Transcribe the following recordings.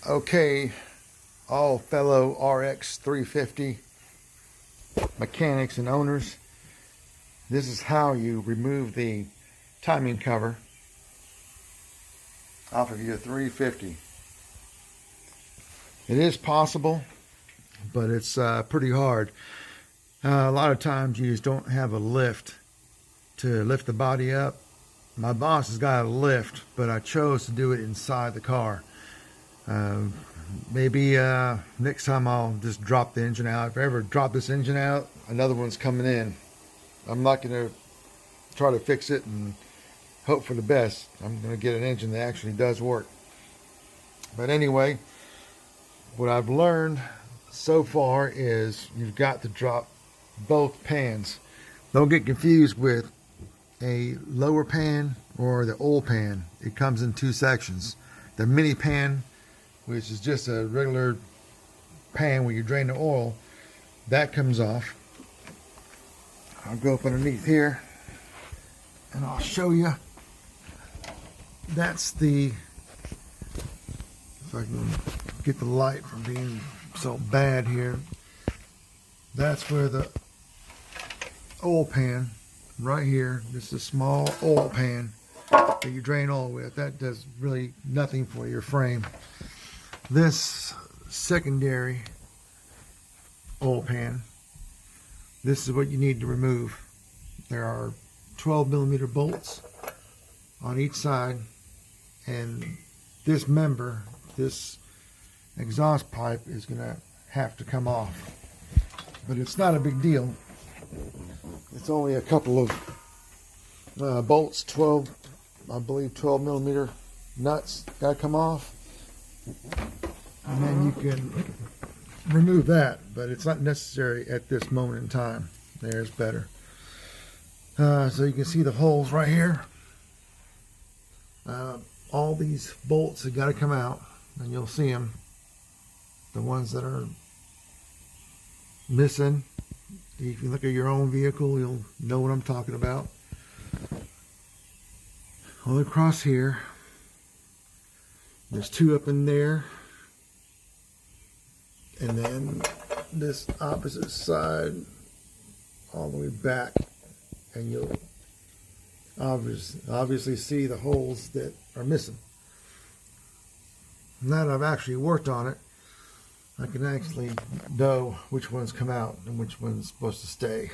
Okay, all fellow rx350 mechanics and owners, this is how you remove the timing cover off of your 350. It is possible, but it's pretty hard. A lot of times you just don't have a lift to lift the body up. My boss has got a lift, but I chose to do it inside the car. Maybe next time I'll just drop the engine out. If I ever drop this engine out, another one's coming in. I'm not going to try to fix it and hope for the best. I'm going to get an engine that actually does work. But anyway, what I've learned so far is you've got to drop both pans. Don't get confused with a lower pan or the oil pan. It comes in two sections. The mini pan, which is just a regular pan where you drain the oil, that comes off. I'll go up underneath here and I'll show you. That's the, if I can get the light from being so bad here, that's where the oil pan, right here, this is a small oil pan that you drain oil with. That does really nothing for your frame. This secondary oil pan, this is what you need to remove. There are 12mm bolts on each side, and this member, this exhaust pipe, is going to have to come off. But it's not a big deal. It's only a couple of bolts, I believe 12mm nuts got to come off. And then you can remove that, but it's not necessary at this moment in time. There's better. So you can see the holes right here. All these bolts have got to come out, and you'll see them. The ones that are missing. If you look at your own vehicle, you'll know what I'm talking about. All across here. There's two up in there. And then this opposite side all the way back. And you'll obviously see the holes that are missing. Now that I've actually worked on it, I can actually know which ones come out and which one's supposed to stay.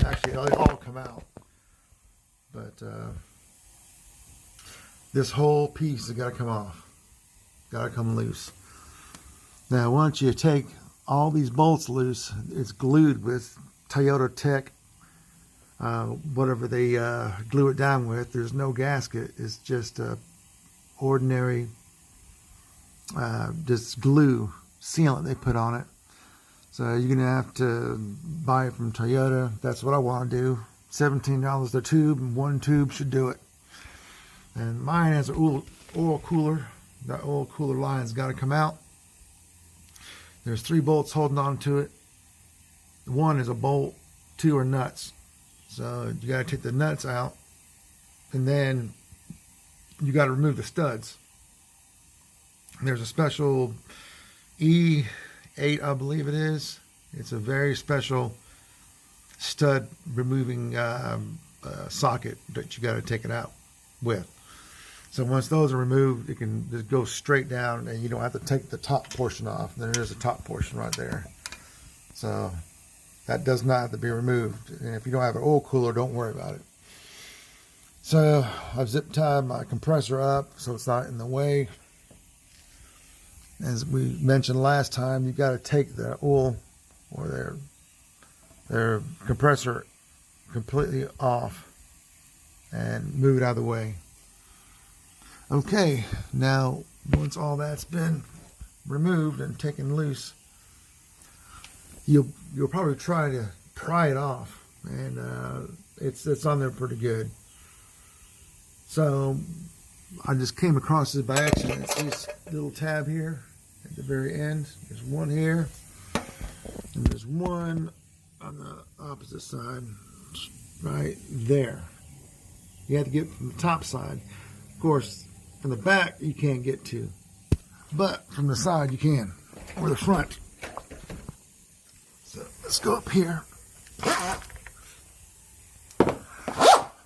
Actually, they all come out. But this whole piece has got to come off. Got to come loose. Now, once you take all these bolts loose, it's glued with Toyota Tech, whatever they glue it down with. There's no gasket. It's just a ordinary just glue sealant they put on it. So you're gonna have to buy it from Toyota. That's what I want to do. $17 a tube, and one tube should do it. And mine has an oil cooler. That oil cooler line's got to come out. There's 3 bolts holding on to it. 1 is a bolt, 2 are nuts. So you got to take the nuts out, and then you got to remove the studs. And there's a special E8, I believe it is. It's a very special stud removing socket that you got to take it out with. So once those are removed, it can just go straight down, and you don't have to take the top portion off. There's a top portion right there. So that does not have to be removed. And if you don't have an oil cooler, don't worry about it. So I've zip tied my compressor up so it's not in the way. As we mentioned last time, you got to take the oil or their compressor completely off and move it out of the way. Okay, now once all that's been removed and taken loose, you'll probably try to pry it off, and it's on there pretty good. So I just came across this by accident. It's this little tab here at the very end. There's one here, and there's one on the opposite side right there. You have to get from the top side. Of course, from the back you can't get to. but from the side you can, or the front. So let's go up here.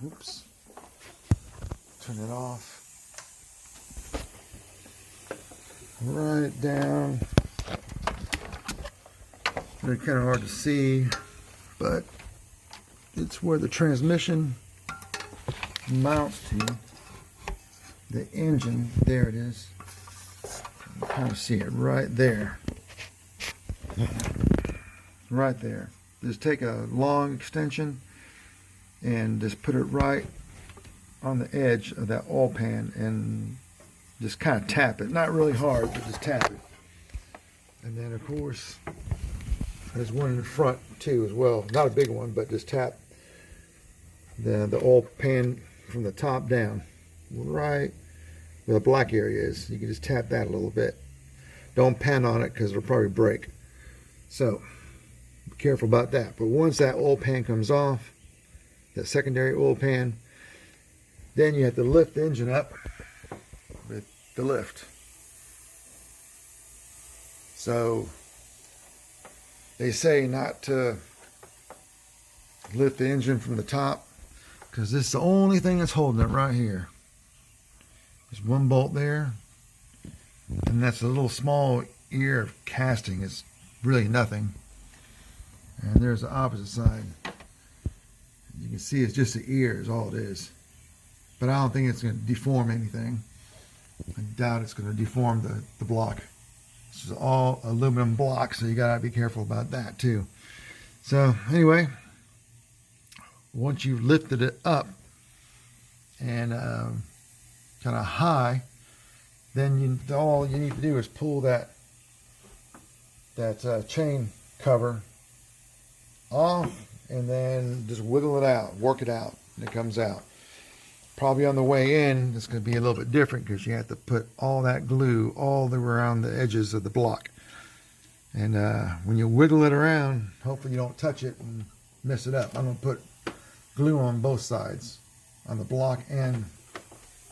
Oops. Turn it off. Right down. They're kind of hard to see, but it's where the transmission mounts to the engine. There it is. You can kind of see it right there. Right there. Just take a long extension and just put it right on the edge of that oil pan and just kind of tap it. Not really hard, but just tap it. And then of course there's one in the front too as well. Not a big one, but just tap the oil pan from the top down, right where the black area is. You can just tap that a little bit. Don't pan on it because it'll probably break. So be careful about that. But once that oil pan comes off, that secondary oil pan, then you have to lift the engine up with the lift. So they say not to lift the engine from the top because this is the only thing that's holding it right here. There's one bolt there, and that's a little small ear of casting. It's really nothing. And there's the opposite side. You can see it's just the ear is all it is. But I don't think it's going to deform anything. I doubt it's going to deform the block. This is all aluminum block, so you got to be careful about that too. So anyway, once you've lifted it up and kind of high, then all you need to do is pull that chain cover off and then just wiggle it out, work it out, and it comes out. Probably on the way in, it's going to be a little bit different because you have to put all that glue all the way around the edges of the block. And when you wiggle it around, hopefully you don't touch it and mess it up. I'm going to put glue on both sides, on the block and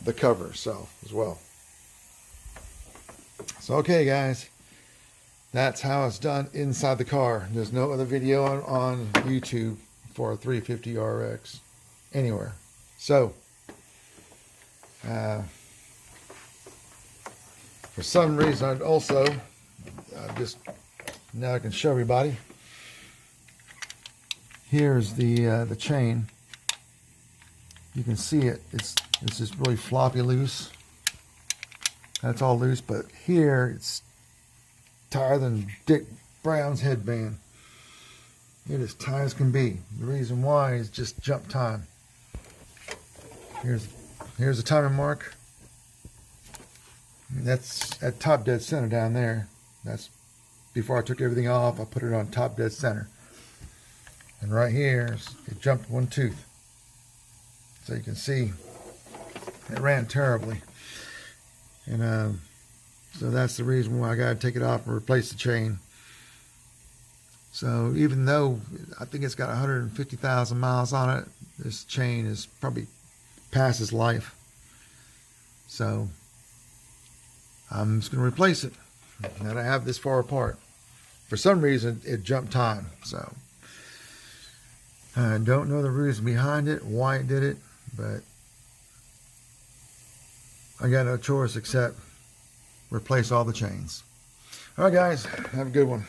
the cover itself as well. So okay guys, that's how it's done inside the car. There's no other video on YouTube for a 350 RX anywhere. So for some reason I'd also just now I can show everybody. Here's the chain. You can see it. It's just really floppy loose. That's all loose, but here it's tighter than Dick Brown's headband. It is tight as can be. The reason why is just jump time. Here's the timing mark. That's at top dead center down there. That's before I took everything off. I put it on top dead center. And right here, it jumped one tooth. So you can see it ran terribly. And so that's the reason why I got to take it off and replace the chain. So even though I think it's got 150,000 miles on it, this chain is probably past its life. So I'm just going to replace it. Now that I have this far apart. For some reason, it jumped time. So I don't know the reason behind it, why it did it, but I got no choice except replace all the chains. All right, guys, have a good one.